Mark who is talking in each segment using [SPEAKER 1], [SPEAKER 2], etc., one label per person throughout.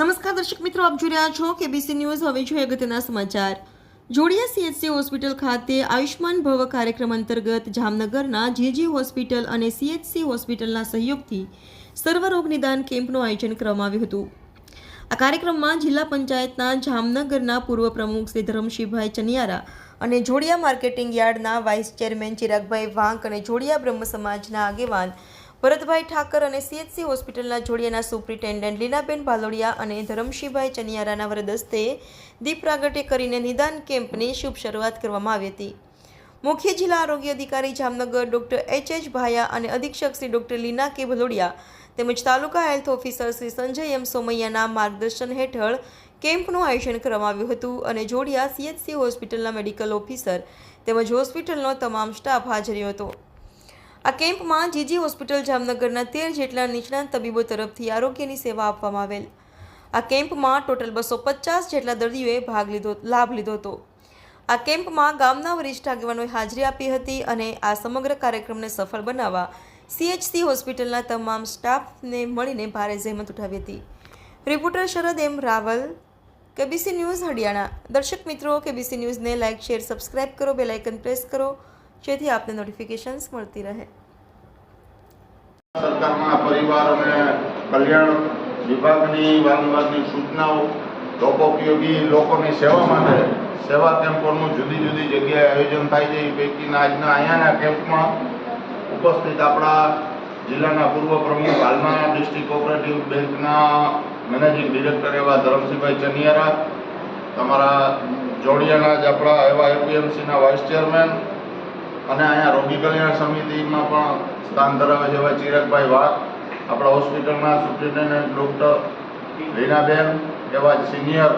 [SPEAKER 1] નમસ્કાર દર્શક મિત્રો, આપ જોઈ રહ્યા છો કેબીસી ન્યૂઝ। હવે જોઈએ અગત્યના સમાચાર। જોડિયા સીએચસી હોસ્પિટલ ખાતે આયુષ્માન ભવ કાર્યક્રમ અંતર્ગત જામનગરના જેજી હોસ્પિટલ અને સીએચસી હોસ્પિટલના સહયોગથી સર્વરોગ નિદાન કેમ્પનું આયોજન કરવામાં આવ્યું હતું। આ કાર્યક્રમમાં જિલ્લા પંચાયતના જામનગરના પૂર્વ પ્રમુખ શ્રી ધરમશીભાઈ ચનિયારા અને જોડિયા માર્કેટિંગ યાર્ડના વાઇસ ચેરમેન ચિરાગભાઈ વાંક અને જોડિયા બ્રહ્મ સમાજના આગેવાન ભરતભાઈ ઠાકર અને સીએચસી હોસ્પિટલના જોડિયાના સુપ્રિન્ટેન્ડન્ટ લીનાબેન ભાલોડિયા અને ધરમશીભાઈ ચનિયારાના વરદસ્તે દીપ પ્રાગટ્ય કરીને નિદાન કેમ્પની શુભ શરૂઆત કરવામાં આવી હતી। મુખ્ય જિલ્લા આરોગ્ય અધિકારી જામનગર ડોક્ટર એચ ભાયા અને અધિક્ષક શ્રી ડોક્ટર લીના કે ભલોડિયા તેમજ તાલુકા હેલ્થ ઓફિસર શ્રી સંજય એમ સોમૈયાના માર્ગદર્શન હેઠળ કેમ્પનું આયોજન કરવામાં આવ્યું હતું અને જોડિયા સીએચસી હોસ્પિટલના મેડિકલ ઓફિસર તેમજ હોસ્પિટલનો તમામ સ્ટાફ હાજર રહ્યો હતો। આ કેમ્પમાં જીજી હોસ્પિટલ જામનગરના 13 જેટલા નિષ્ણાત તબીબો તરફથી આરોગ્યની સેવા આપવામાં આવેલ। આ કેમ્પમાં ટોટલ 250 જેટલા દર્દીઓએ લાભ લીધો હતો। આ કેમ્પમાં ગામના વરિષ્ઠ આગેવાનોએ હાજરી આપી હતી અને આ સમગ્ર કાર્યક્રમને સફળ બનાવવા સીએચસી હોસ્પિટલના તમામ સ્ટાફને મળીને ભારે જહેમત ઉઠાવી હતી। રિપોર્ટર શરદ એમ રાવલ, કેબીસી ન્યૂઝ હરિયાણા। દર્શક મિત્રો, કેબીસી ન્યૂઝને લાઇક, શેર, સબસ્ક્રાઇબ કરો, બેલ આઇકન પ્રેસ કરો જેથી આપને નોટિફિકેશન્સ મળતી રહે।
[SPEAKER 2] સરકારના પરિવાર અને કલ્યાણ વિભાગની વારંવારની સૂચનાઓ લોકોપયોગી લોકોની સેવા માટે સેવા કેમ્પોનું જુદી જુદી જગ્યાએ આયોજન થાય છે। એ પૈકીના આજના અહીંયાના કેમ્પમાં ઉપસ્થિત આપણા જિલ્લાના પૂર્વ પ્રમુખ, હાલના ડિસ્ટ્રિક્ટ કોઓપરેટિવ બેંકના મેનેજિંગ ડિરેક્ટર એવા ધરમશીભાઈ ચનિયારા, તમારા જોડિયાના જ આપણા એવા એપીએમસીના વાઇસ ચેરમેન અને અહીંયા રોગી કલ્યાણ સમિતિમાં પણ સ્થાન ધરાવે છે એવા ચિરાગભાઈ વાઘ, આપણા હોસ્પિટલના સુપ્રિન્ટેન્ડન્ટ ડૉક્ટર લીનાબેન, એવા જ સિનિયર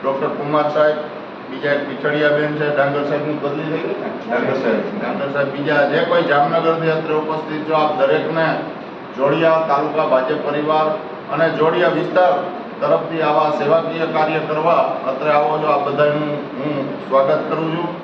[SPEAKER 2] ડૉક્ટર કુમાર સાહેબ, બીજા એક પીછડિયાબેન છે, ડાંગર સાહેબની બદલી થઈ ગઈ, ડાંગર સાહેબ, બીજા જે કોઈ જામનગરથી અત્રે ઉપસ્થિત છો, આપ દરેકને જોડિયા તાલુકા ભાજપ પરિવાર અને જોડિયા વિસ્તાર તરફથી આવા સેવાકીય કાર્ય કરવા અત્રે આવો છો, આ બધાનું હું સ્વાગત કરું છું।